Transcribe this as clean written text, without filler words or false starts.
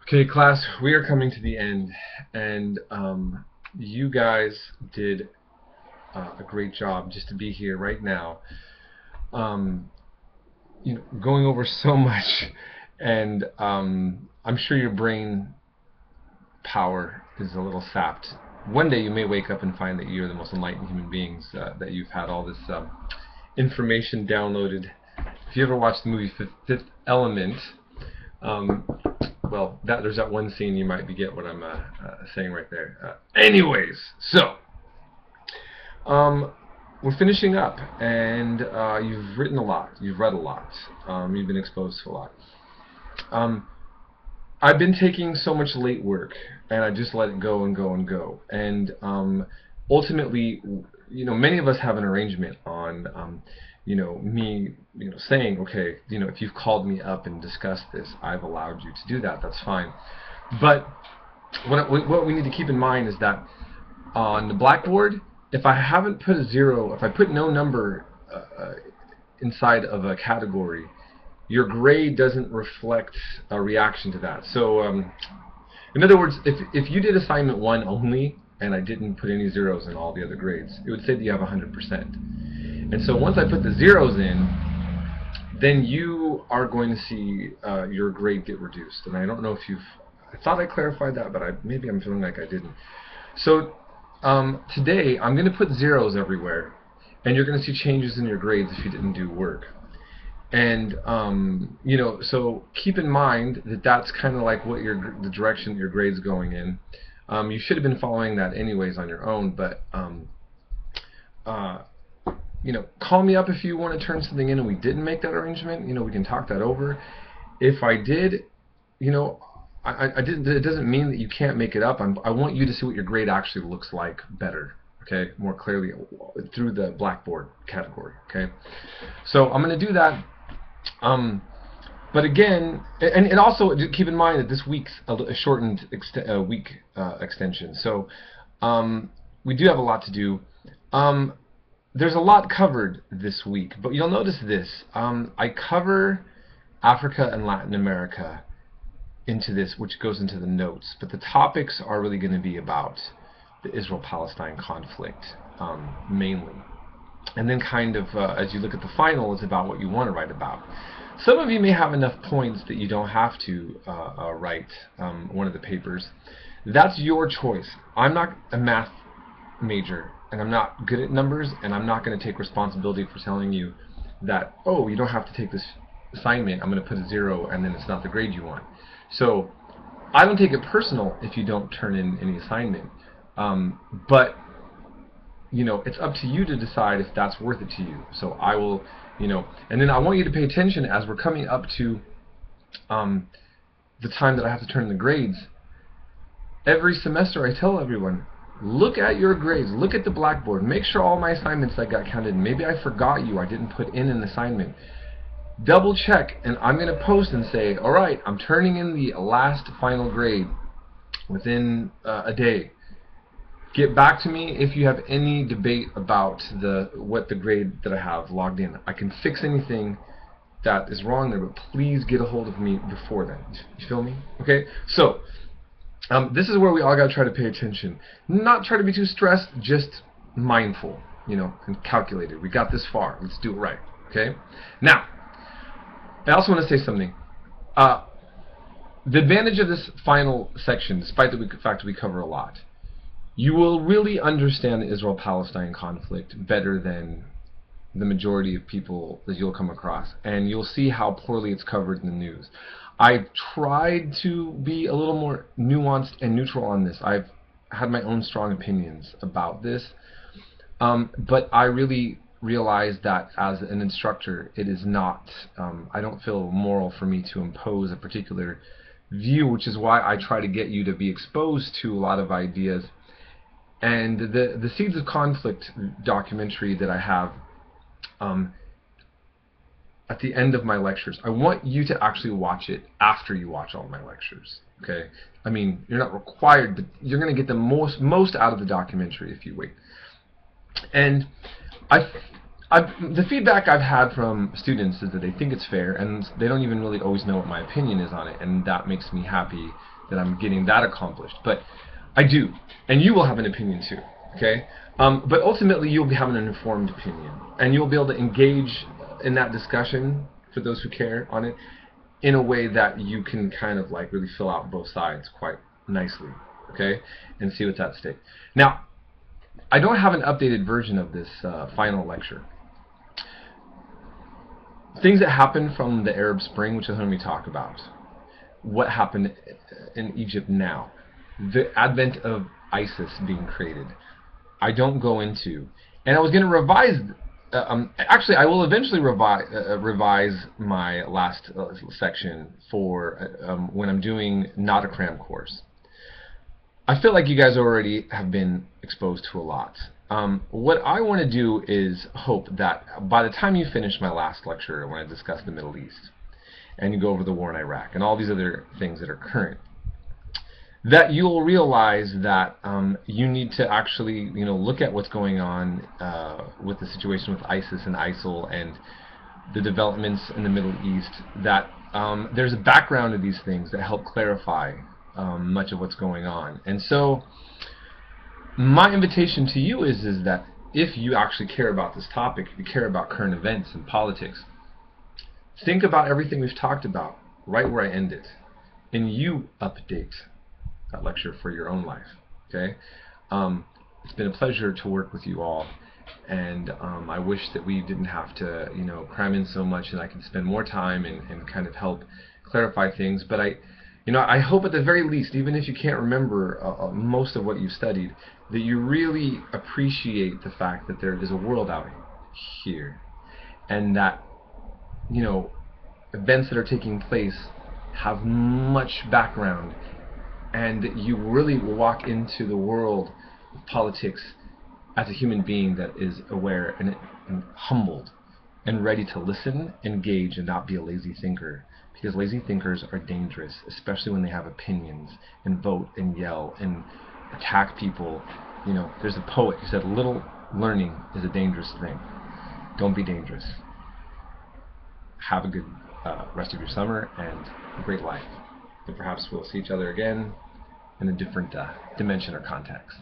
Okay, class, we are coming to the end, and you guys did a great job just to be here right now. Um, going over so much, and I'm sure your brain power is a little sapped. One day you may wake up and find that you're the most enlightened human beings, that you've had all this information downloaded. If you ever watched the movie Fifth Element, um, well, there's that one scene you might get what I'm saying right there. Anyways, so we're finishing up, and you've written a lot, you've read a lot, you've been exposed to a lot. I've been taking so much late work, and I just let it go and go and go. And ultimately, many of us have an arrangement on, me, saying, okay, if you've called me up and discussed this, I've allowed you to do that. That's fine. But what we need to keep in mind is that on the blackboard, if I haven't put a zero, if I put no number inside of a category, your grade doesn't reflect a reaction to that. So, in other words, if you did assignment 1 only, and I didn't put any zeros in all the other grades, it would say that you have 100%. And so once I put the zeros in, then you are going to see your grade get reduced. And I don't know if I thought I clarified that, but maybe I'm feeling like I didn't. So today, I'm going to put zeros everywhere, and you're going to see changes in your grades if you didn't do work. And so keep in mind that that's kind of like what the direction that your grade's going in. You should have been following that anyways on your own, but call me up if you want to turn something in and we didn't make that arrangement. We can talk that over. If I did, I didn't. It doesn't mean that you can't make it up. I want you to see what your grade actually looks like better. Okay, more clearly through the blackboard category. Okay, so I'm going to do that. But again, and also keep in mind that this week's a shortened week extension. So we do have a lot to do. There's a lot covered this week, but you'll notice this. I cover Africa and Latin America into this, which goes into the notes. But the topics are really going to be about the Israel-Palestine conflict, mainly. And then kind of, as you look at the final, it's about what you want to write about. Some of you may have enough points that you don't have to write one of the papers. That's your choice. I'm not a math major, and I'm not good at numbers, and I'm not going to take responsibility for telling you that, oh, you don't have to take this assignment. I'm going to put a 0, and then it's not the grade you want. So I don't take it personal if you don't turn in any assignment. But it's up to you to decide if that's worth it to you. So I will, and then I want you to pay attention as we're coming up to the time that I have to turn in the grades. Every semester I tell everyone, look at your grades, look at the blackboard, make sure all my assignments I got counted. Maybe I forgot you, I didn't put in an assignment. Double check, and I'm going to post and say, all right, I'm turning in the last final grade within a day. Get back to me if you have any debate about what the grade that I have logged in. I can fix anything that is wrong there, but please get a hold of me before then. You feel me? Okay? So, this is where we all got to try to pay attention. Not try to be too stressed, just mindful, and calculated. We got this far. Let's do it right. Okay? Now, I also want to say something. The advantage of this final section, despite the fact that we cover a lot, you will really understand the Israel-Palestine conflict better than the majority of people that you'll come across, and you'll see how poorly it's covered in the news. I've tried to be a little more nuanced and neutral on this. I've had my own strong opinions about this, but I really realize that as an instructor, it is not, I don't feel moral for me to impose a particular view, which is why I try to get you to be exposed to a lot of ideas. And the Seeds of Conflict documentary that I have at the end of my lectures, I want you to actually watch it after you watch all my lectures. Okay? I mean, you're not required, but you're going to get the most out of the documentary if you wait. And the feedback I've had from students is that they think it's fair, and they don't even really always know what my opinion is on it, and that makes me happy that I'm getting that accomplished, but I do, and you will have an opinion too, okay? But ultimately, you'll be having an informed opinion, and you'll be able to engage in that discussion, for those who care, on it, in a way that you can kind of like really fill out both sides quite nicely, okay? And see what's at stake. Now, I don't have an updated version of this final lecture. Things that happened from the Arab Spring, which is when we talk about. What happened in Egypt now. The advent of ISIS being created. I don't go into. And I was going to revise, actually I will eventually revise my last section for when I'm doing not a cram course. I feel like you guys already have been exposed to a lot. What I want to do is hope that by the time you finish my last lecture, when I discuss the Middle East, and you go over the war in Iraq, and all these other things that are current, that you'll realize that you need to actually, look at what's going on with the situation with ISIS and ISIL and the developments in the Middle East, that there's a background to these things that help clarify much of what's going on. And so my invitation to you is that if you actually care about this topic, if you care about current events and politics, think about everything we've talked about right where I ended, and you update that lecture for your own life. Okay? It's been a pleasure to work with you all, and I wish that we didn't have to, cram in so much, and I could spend more time and kind of help clarify things. But I hope at the very least, even if you can't remember most of what you've studied, that you really appreciate the fact that there is a world out here, and that events that are taking place have much background, and that you really walk into the world of politics as a human being that is aware and humbled and ready to listen, engage, and not be a lazy thinker. Because lazy thinkers are dangerous, especially when they have opinions and vote and yell and attack people. There's a poet who said, "Little learning is a dangerous thing." Don't be dangerous. Have a good rest of your summer and a great life. And perhaps we'll see each other again in a different dimension or context.